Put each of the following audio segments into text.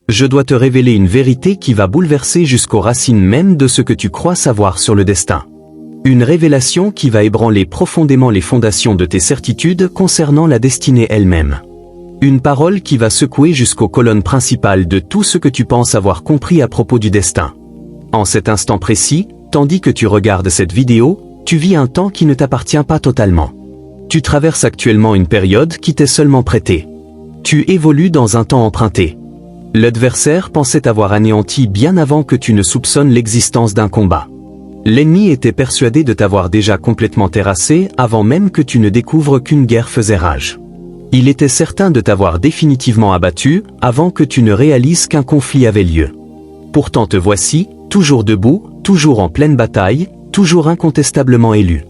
Je dois te révéler une vérité qui va bouleverser jusqu'aux racines même de ce que tu crois savoir sur le destin. Une révélation qui va ébranler profondément les fondations de tes certitudes concernant la destinée elle-même. Une parole qui va secouer jusqu'aux colonnes principales de tout ce que tu penses avoir compris à propos du destin. En cet instant précis, tandis que tu regardes cette vidéo, tu vis un temps qui ne t'appartient pas totalement. Tu traverses actuellement une période qui t'est seulement prêtée. Tu évolues dans un temps emprunté. L'adversaire pensait t'avoir anéanti bien avant que tu ne soupçonnes l'existence d'un combat. L'ennemi était persuadé de t'avoir déjà complètement terrassé avant même que tu ne découvres qu'une guerre faisait rage. Il était certain de t'avoir définitivement abattu avant que tu ne réalises qu'un conflit avait lieu. Pourtant te voici, toujours debout, toujours en pleine bataille, toujours incontestablement élu.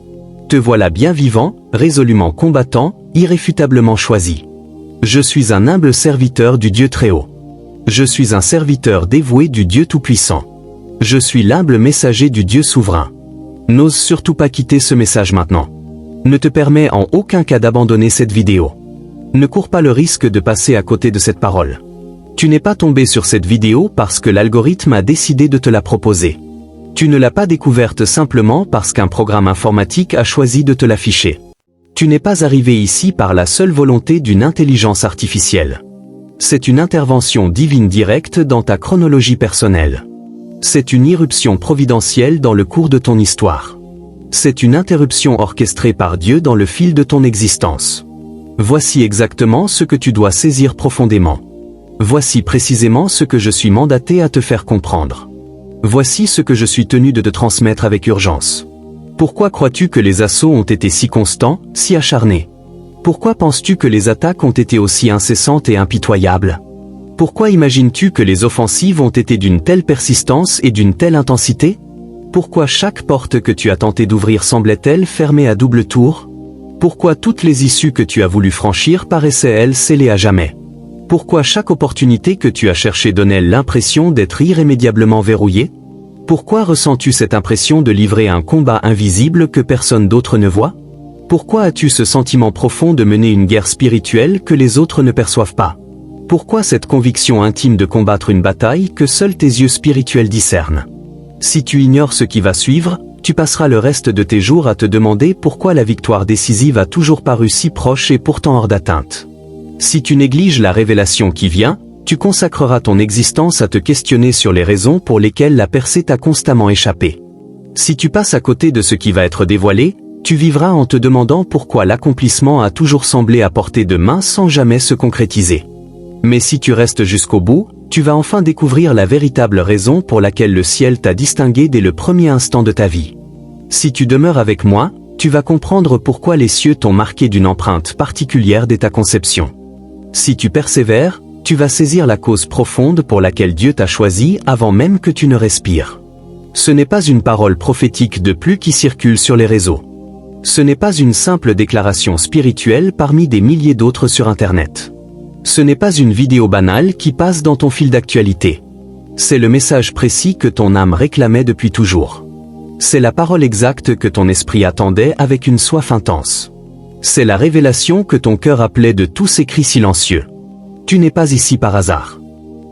Te voilà bien vivant, résolument combattant, irréfutablement choisi. Je suis un humble serviteur du Dieu Très-Haut. Je suis un serviteur dévoué du Dieu Tout-Puissant. Je suis l'humble messager du Dieu Souverain. N'ose surtout pas quitter ce message maintenant. Ne te permets en aucun cas d'abandonner cette vidéo. Ne cours pas le risque de passer à côté de cette parole. Tu n'es pas tombé sur cette vidéo parce que l'algorithme a décidé de te la proposer. Tu ne l'as pas découverte simplement parce qu'un programme informatique a choisi de te l'afficher. Tu n'es pas arrivé ici par la seule volonté d'une intelligence artificielle. C'est une intervention divine directe dans ta chronologie personnelle. C'est une irruption providentielle dans le cours de ton histoire. C'est une interruption orchestrée par Dieu dans le fil de ton existence. Voici exactement ce que tu dois saisir profondément. Voici précisément ce que je suis mandaté à te faire comprendre. Voici ce que je suis tenu de te transmettre avec urgence. Pourquoi crois-tu que les assauts ont été si constants, si acharnés? Pourquoi penses-tu que les attaques ont été aussi incessantes et impitoyables? Pourquoi imagines-tu que les offensives ont été d'une telle persistance et d'une telle intensité? Pourquoi chaque porte que tu as tenté d'ouvrir semblait-elle fermée à double tour? Pourquoi toutes les issues que tu as voulu franchir paraissaient elles scellées à jamais? Pourquoi chaque opportunité que tu as cherchée donnait l'impression d'être irrémédiablement verrouillée? Pourquoi ressens-tu cette impression de livrer un combat invisible que personne d'autre ne voit? Pourquoi as-tu ce sentiment profond de mener une guerre spirituelle que les autres ne perçoivent pas? Pourquoi cette conviction intime de combattre une bataille que seuls tes yeux spirituels discernent? Si tu ignores ce qui va suivre, tu passeras le reste de tes jours à te demander pourquoi la victoire décisive a toujours paru si proche et pourtant hors d'atteinte. Si tu négliges la révélation qui vient, tu consacreras ton existence à te questionner sur les raisons pour lesquelles la percée t'a constamment échappé. Si tu passes à côté de ce qui va être dévoilé, tu vivras en te demandant pourquoi l'accomplissement a toujours semblé à portée de main sans jamais se concrétiser. Mais si tu restes jusqu'au bout, tu vas enfin découvrir la véritable raison pour laquelle le ciel t'a distingué dès le premier instant de ta vie. Si tu demeures avec moi, tu vas comprendre pourquoi les cieux t'ont marqué d'une empreinte particulière dès ta conception. Si tu persévères, tu vas saisir la cause profonde pour laquelle Dieu t'a choisi avant même que tu ne respires. Ce n'est pas une parole prophétique de plus qui circule sur les réseaux. Ce n'est pas une simple déclaration spirituelle parmi des milliers d'autres sur Internet. Ce n'est pas une vidéo banale qui passe dans ton fil d'actualité. C'est le message précis que ton âme réclamait depuis toujours. C'est la parole exacte que ton esprit attendait avec une soif intense. C'est la révélation que ton cœur appelait de tous ses cris silencieux. Tu n'es pas ici par hasard.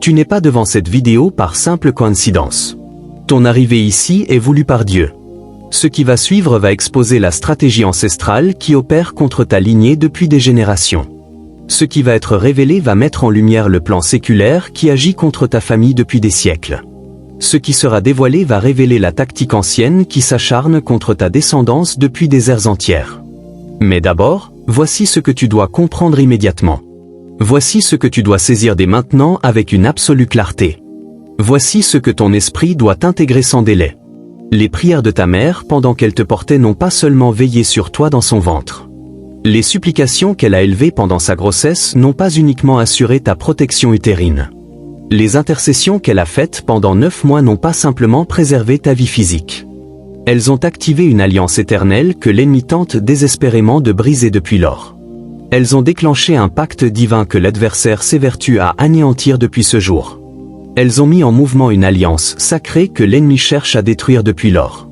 Tu n'es pas devant cette vidéo par simple coïncidence. Ton arrivée ici est voulue par Dieu. Ce qui va suivre va exposer la stratégie ancestrale qui opère contre ta lignée depuis des générations. Ce qui va être révélé va mettre en lumière le plan séculaire qui agit contre ta famille depuis des siècles. Ce qui sera dévoilé va révéler la tactique ancienne qui s'acharne contre ta descendance depuis des ères entières. Mais d'abord, voici ce que tu dois comprendre immédiatement. Voici ce que tu dois saisir dès maintenant avec une absolue clarté. Voici ce que ton esprit doit intégrer sans délai. Les prières de ta mère pendant qu'elle te portait n'ont pas seulement veillé sur toi dans son ventre. Les supplications qu'elle a élevées pendant sa grossesse n'ont pas uniquement assuré ta protection utérine. Les intercessions qu'elle a faites pendant 9 mois n'ont pas simplement préservé ta vie physique. Elles ont activé une alliance éternelle que l'ennemi tente désespérément de briser depuis lors. Elles ont déclenché un pacte divin que l'adversaire s'évertue à anéantir depuis ce jour. Elles ont mis en mouvement une alliance sacrée que l'ennemi cherche à détruire depuis lors.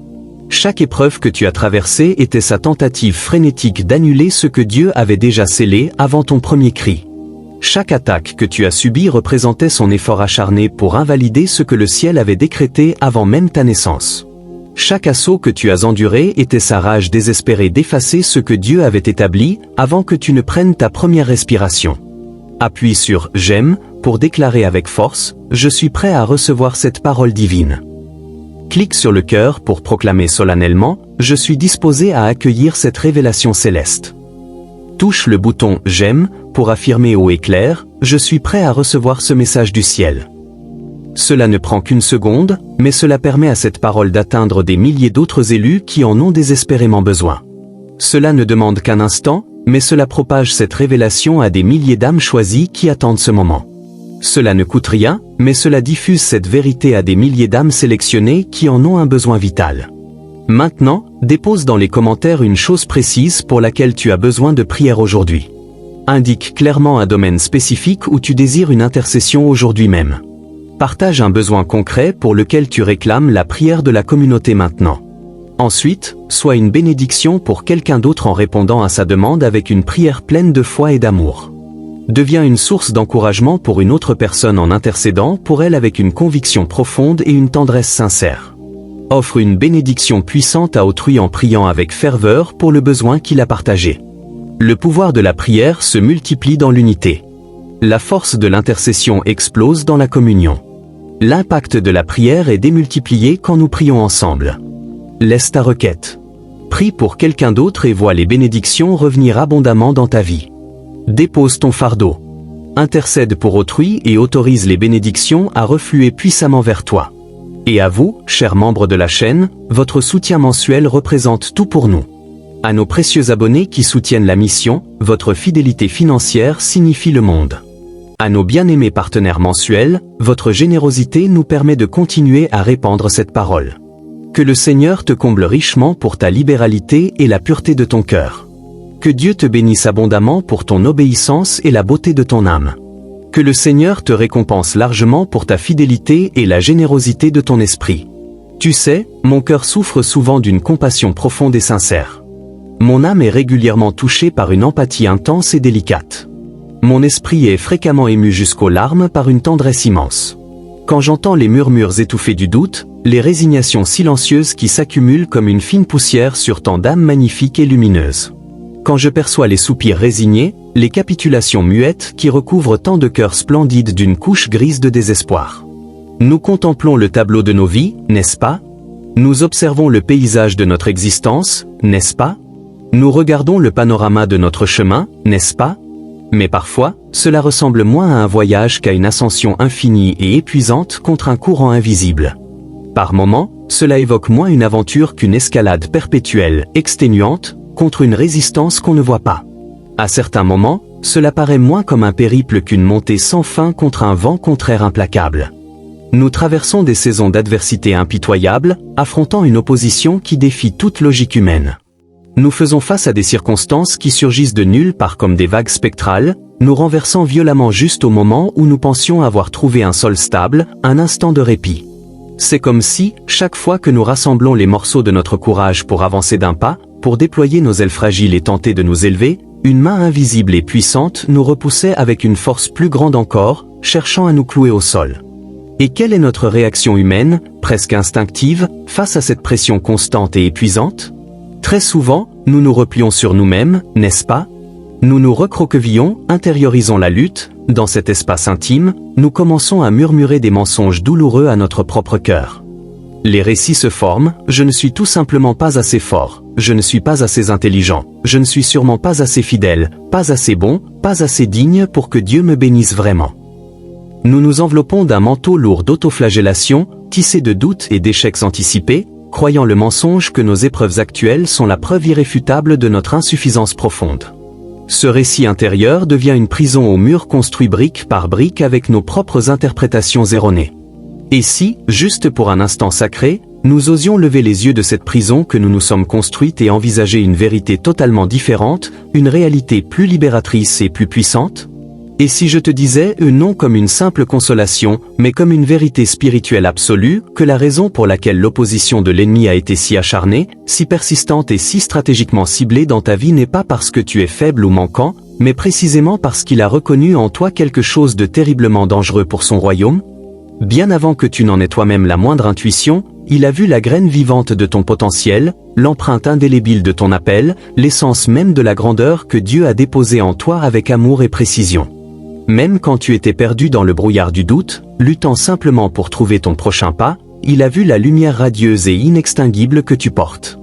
Chaque épreuve que tu as traversée était sa tentative frénétique d'annuler ce que Dieu avait déjà scellé avant ton premier cri. Chaque attaque que tu as subie représentait son effort acharné pour invalider ce que le ciel avait décrété avant même ta naissance. Chaque assaut que tu as enduré était sa rage désespérée d'effacer ce que Dieu avait établi avant que tu ne prennes ta première respiration. Appuie sur « J'aime » pour déclarer avec force « Je suis prêt à recevoir cette parole divine ». Clique sur le cœur pour proclamer solennellement « Je suis disposé à accueillir cette révélation céleste ». Touche le bouton « J'aime » pour affirmer haut et clair « Je suis prêt à recevoir ce message du ciel ». Cela ne prend qu'une seconde, mais cela permet à cette parole d'atteindre des milliers d'autres élus qui en ont désespérément besoin. Cela ne demande qu'un instant, mais cela propage cette révélation à des milliers d'âmes choisies qui attendent ce moment. Cela ne coûte rien, mais cela diffuse cette vérité à des milliers d'âmes sélectionnées qui en ont un besoin vital. Maintenant, dépose dans les commentaires une chose précise pour laquelle tu as besoin de prière aujourd'hui. Indique clairement un domaine spécifique où tu désires une intercession aujourd'hui même. Partage un besoin concret pour lequel tu réclames la prière de la communauté maintenant. Ensuite, sois une bénédiction pour quelqu'un d'autre en répondant à sa demande avec une prière pleine de foi et d'amour. Deviens une source d'encouragement pour une autre personne en intercédant pour elle avec une conviction profonde et une tendresse sincère. Offre une bénédiction puissante à autrui en priant avec ferveur pour le besoin qu'il a partagé. Le pouvoir de la prière se multiplie dans l'unité. La force de l'intercession explose dans la communion. L'impact de la prière est démultiplié quand nous prions ensemble. Laisse ta requête. Prie pour quelqu'un d'autre et vois les bénédictions revenir abondamment dans ta vie. Dépose ton fardeau. Intercède pour autrui et autorise les bénédictions à refluer puissamment vers toi. Et à vous, chers membres de la chaîne, votre soutien mensuel représente tout pour nous. À nos précieux abonnés qui soutiennent la mission, votre fidélité financière signifie le monde. À nos bien-aimés partenaires mensuels, votre générosité nous permet de continuer à répandre cette parole. Que le Seigneur te comble richement pour ta libéralité et la pureté de ton cœur. Que Dieu te bénisse abondamment pour ton obéissance et la beauté de ton âme. Que le Seigneur te récompense largement pour ta fidélité et la générosité de ton esprit. Tu sais, mon cœur souffre souvent d'une compassion profonde et sincère. Mon âme est régulièrement touchée par une empathie intense et délicate. Mon esprit est fréquemment ému jusqu'aux larmes par une tendresse immense. Quand j'entends les murmures étouffés du doute, les résignations silencieuses qui s'accumulent comme une fine poussière sur tant d'âmes magnifiques et lumineuses. Quand je perçois les soupirs résignés, les capitulations muettes qui recouvrent tant de cœurs splendides d'une couche grise de désespoir. Nous contemplons le tableau de nos vies, n'est-ce pas? Nous observons le paysage de notre existence, n'est-ce pas? Nous regardons le panorama de notre chemin, n'est-ce pas? Mais parfois, cela ressemble moins à un voyage qu'à une ascension infinie et épuisante contre un courant invisible. Par moments, cela évoque moins une aventure qu'une escalade perpétuelle, exténuante, contre une résistance qu'on ne voit pas. À certains moments, cela paraît moins comme un périple qu'une montée sans fin contre un vent contraire implacable. Nous traversons des saisons d'adversité impitoyables, affrontant une opposition qui défie toute logique humaine. Nous faisons face à des circonstances qui surgissent de nulle part comme des vagues spectrales, nous renversant violemment juste au moment où nous pensions avoir trouvé un sol stable, un instant de répit. C'est comme si, chaque fois que nous rassemblons les morceaux de notre courage pour avancer d'un pas, pour déployer nos ailes fragiles et tenter de nous élever, une main invisible et puissante nous repoussait avec une force plus grande encore, cherchant à nous clouer au sol. Et quelle est notre réaction humaine, presque instinctive, face à cette pression constante et épuisante? Très souvent, nous nous replions sur nous-mêmes, n'est-ce pas? Nous nous recroquevillons, intériorisons la lutte, dans cet espace intime, nous commençons à murmurer des mensonges douloureux à notre propre cœur. Les récits se forment, je ne suis tout simplement pas assez fort, je ne suis pas assez intelligent, je ne suis sûrement pas assez fidèle, pas assez bon, pas assez digne pour que Dieu me bénisse vraiment. Nous nous enveloppons d'un manteau lourd d'autoflagellation, tissé de doutes et d'échecs anticipés, croyant le mensonge que nos épreuves actuelles sont la preuve irréfutable de notre insuffisance profonde. Ce récit intérieur devient une prison aux murs construits brique par brique avec nos propres interprétations erronées. Et si, juste pour un instant sacré, nous osions lever les yeux de cette prison que nous nous sommes construite et envisager une vérité totalement différente, une réalité plus libératrice et plus puissante? Et si je te disais, non comme une simple consolation, mais comme une vérité spirituelle absolue, que la raison pour laquelle l'opposition de l'ennemi a été si acharnée, si persistante et si stratégiquement ciblée dans ta vie n'est pas parce que tu es faible ou manquant, mais précisément parce qu'il a reconnu en toi quelque chose de terriblement dangereux pour son royaume. Bien avant que tu n'en aies toi-même la moindre intuition, il a vu la graine vivante de ton potentiel, l'empreinte indélébile de ton appel, l'essence même de la grandeur que Dieu a déposée en toi avec amour et précision. Même quand tu étais perdu dans le brouillard du doute, luttant simplement pour trouver ton prochain pas, il a vu la lumière radieuse et inextinguible que tu portes.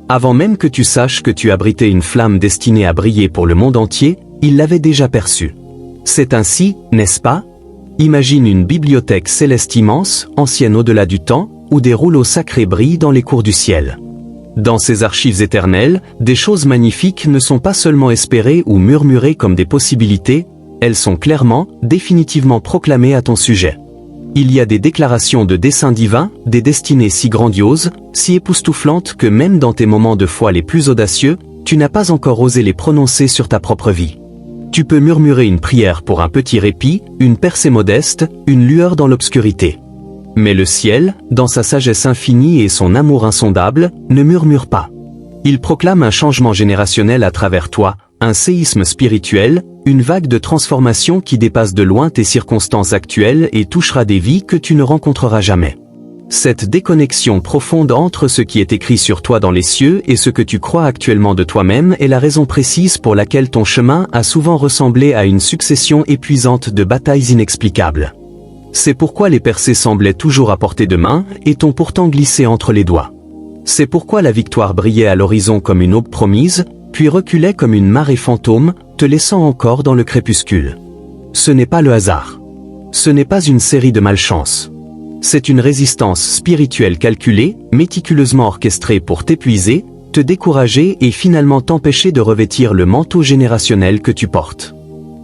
Avant même que tu saches que tu abritais une flamme destinée à briller pour le monde entier, il l'avait déjà perçue. C'est ainsi, n'est-ce pas? Imagine une bibliothèque céleste immense, ancienne au-delà du temps, où des rouleaux sacrés brillent dans les cours du ciel. Dans ces archives éternelles, des choses magnifiques ne sont pas seulement espérées ou murmurées comme des possibilités, elles sont clairement, définitivement proclamées à ton sujet. Il y a des déclarations de dessein divin, des destinées si grandioses, si époustouflantes que même dans tes moments de foi les plus audacieux, tu n'as pas encore osé les prononcer sur ta propre vie. Tu peux murmurer une prière pour un petit répit, une percée modeste, une lueur dans l'obscurité. Mais le ciel, dans sa sagesse infinie et son amour insondable, ne murmure pas. Il proclame un changement générationnel à travers toi, un séisme spirituel, une vague de transformation qui dépasse de loin tes circonstances actuelles et touchera des vies que tu ne rencontreras jamais. Cette déconnexion profonde entre ce qui est écrit sur toi dans les cieux et ce que tu crois actuellement de toi-même est la raison précise pour laquelle ton chemin a souvent ressemblé à une succession épuisante de batailles inexplicables. C'est pourquoi les percées semblaient toujours à portée de main et t'ont pourtant glissé entre les doigts. C'est pourquoi la victoire brillait à l'horizon comme une aube promise, puis reculait comme une marée fantôme, te laissant encore dans le crépuscule. Ce n'est pas le hasard. Ce n'est pas une série de malchances. C'est une résistance spirituelle calculée, méticuleusement orchestrée pour t'épuiser, te décourager et finalement t'empêcher de revêtir le manteau générationnel que tu portes.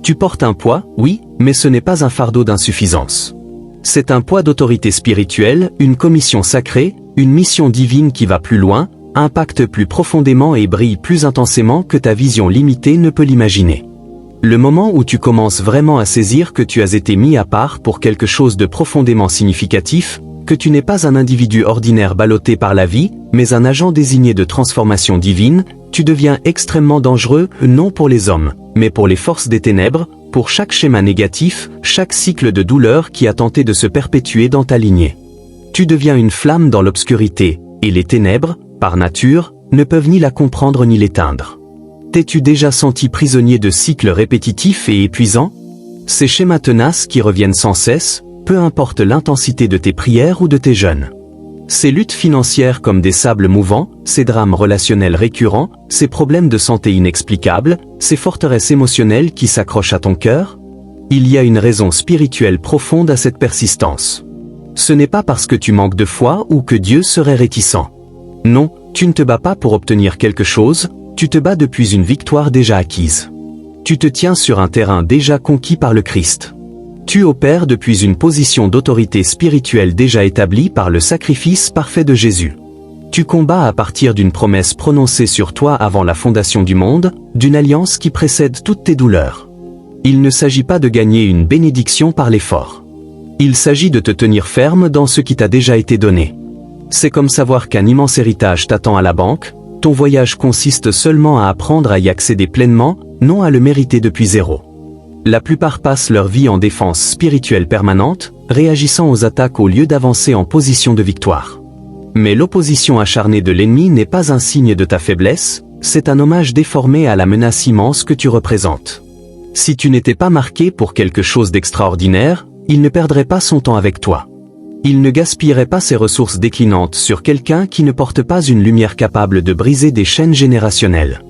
Tu portes un poids, oui, mais ce n'est pas un fardeau d'insuffisance. C'est un poids d'autorité spirituelle, une commission sacrée, une mission divine qui va plus loin, impacte plus profondément et brille plus intensément que ta vision limitée ne peut l'imaginer. Le moment où tu commences vraiment à saisir que tu as été mis à part pour quelque chose de profondément significatif, que tu n'es pas un individu ordinaire ballotté par la vie, mais un agent désigné de transformation divine, tu deviens extrêmement dangereux, non pour les hommes, mais pour les forces des ténèbres, pour chaque schéma négatif, chaque cycle de douleur qui a tenté de se perpétuer dans ta lignée. Tu deviens une flamme dans l'obscurité, et les ténèbres, par nature, ne peuvent ni la comprendre ni l'éteindre. T'es-tu déjà senti prisonnier de cycles répétitifs et épuisants? Ces schémas tenaces qui reviennent sans cesse, peu importe l'intensité de tes prières ou de tes jeûnes. Ces luttes financières comme des sables mouvants, ces drames relationnels récurrents, ces problèmes de santé inexplicables, ces forteresses émotionnelles qui s'accrochent à ton cœur? Il y a une raison spirituelle profonde à cette persistance. Ce n'est pas parce que tu manques de foi ou que Dieu serait réticent. Non, tu ne te bats pas pour obtenir quelque chose, tu te bats depuis une victoire déjà acquise. Tu te tiens sur un terrain déjà conquis par le Christ. Tu opères depuis une position d'autorité spirituelle déjà établie par le sacrifice parfait de Jésus. Tu combats à partir d'une promesse prononcée sur toi avant la fondation du monde, d'une alliance qui précède toutes tes douleurs. Il ne s'agit pas de gagner une bénédiction par l'effort. Il s'agit de te tenir ferme dans ce qui t'a déjà été donné. C'est comme savoir qu'un immense héritage t'attend à la banque, ton voyage consiste seulement à apprendre à y accéder pleinement, non à le mériter depuis zéro. La plupart passent leur vie en défense spirituelle permanente, réagissant aux attaques au lieu d'avancer en position de victoire. Mais l'opposition acharnée de l'ennemi n'est pas un signe de ta faiblesse, c'est un hommage déformé à la menace immense que tu représentes. Si tu n'étais pas marqué pour quelque chose d'extraordinaire, il ne perdrait pas son temps avec toi. Il ne gaspillerait pas ses ressources déclinantes sur quelqu'un qui ne porte pas une lumière capable de briser des chaînes générationnelles.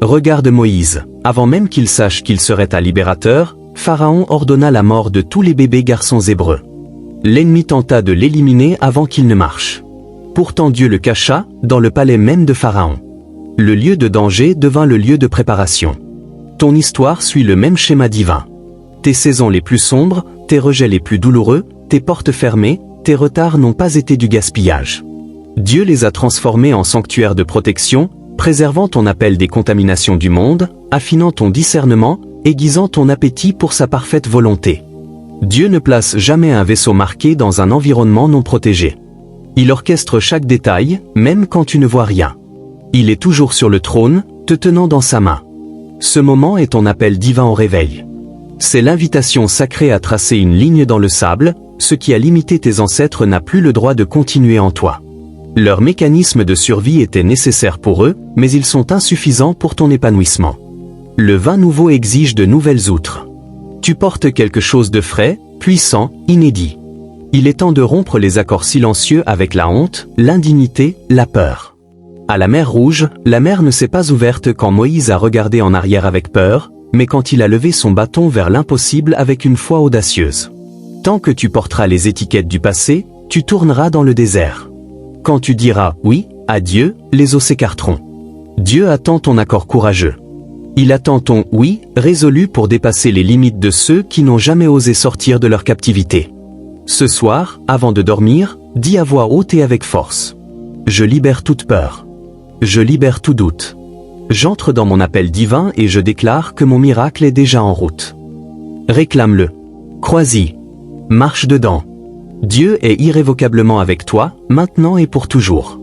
Regarde Moïse, avant même qu'il sache qu'il serait un libérateur, Pharaon ordonna la mort de tous les bébés garçons hébreux. L'ennemi tenta de l'éliminer avant qu'il ne marche. Pourtant Dieu le cacha, dans le palais même de Pharaon. Le lieu de danger devint le lieu de préparation. Ton histoire suit le même schéma divin. Tes saisons les plus sombres, tes rejets les plus douloureux, tes portes fermées, tes retards n'ont pas été du gaspillage. Dieu les a transformés en sanctuaires de protection, préservant ton appel des contaminations du monde, affinant ton discernement, aiguisant ton appétit pour sa parfaite volonté. Dieu ne place jamais un vaisseau marqué dans un environnement non protégé. Il orchestre chaque détail, même quand tu ne vois rien. Il est toujours sur le trône, te tenant dans sa main. Ce moment est ton appel divin au réveil. C'est l'invitation sacrée à tracer une ligne dans le sable, ce qui a limité tes ancêtres n'a plus le droit de continuer en toi. Leurs mécanismes de survie étaient nécessaires pour eux, mais ils sont insuffisants pour ton épanouissement. Le vin nouveau exige de nouvelles outres. Tu portes quelque chose de frais, puissant, inédit. Il est temps de rompre les accords silencieux avec la honte, l'indignité, la peur. À la mer Rouge, la mer ne s'est pas ouverte quand Moïse a regardé en arrière avec peur, mais quand il a levé son bâton vers l'impossible avec une foi audacieuse. Tant que tu porteras les étiquettes du passé, tu tourneras dans le désert. Quand tu diras « oui » à Dieu, les eaux s'écarteront. Dieu attend ton accord courageux. Il attend ton « oui » résolu pour dépasser les limites de ceux qui n'ont jamais osé sortir de leur captivité. Ce soir, avant de dormir, dis à voix haute et avec force. Je libère toute peur. Je libère tout doute. J'entre dans mon appel divin et je déclare que mon miracle est déjà en route. Réclame-le. Crois-y. Marche dedans. Dieu est irrévocablement avec toi, maintenant et pour toujours.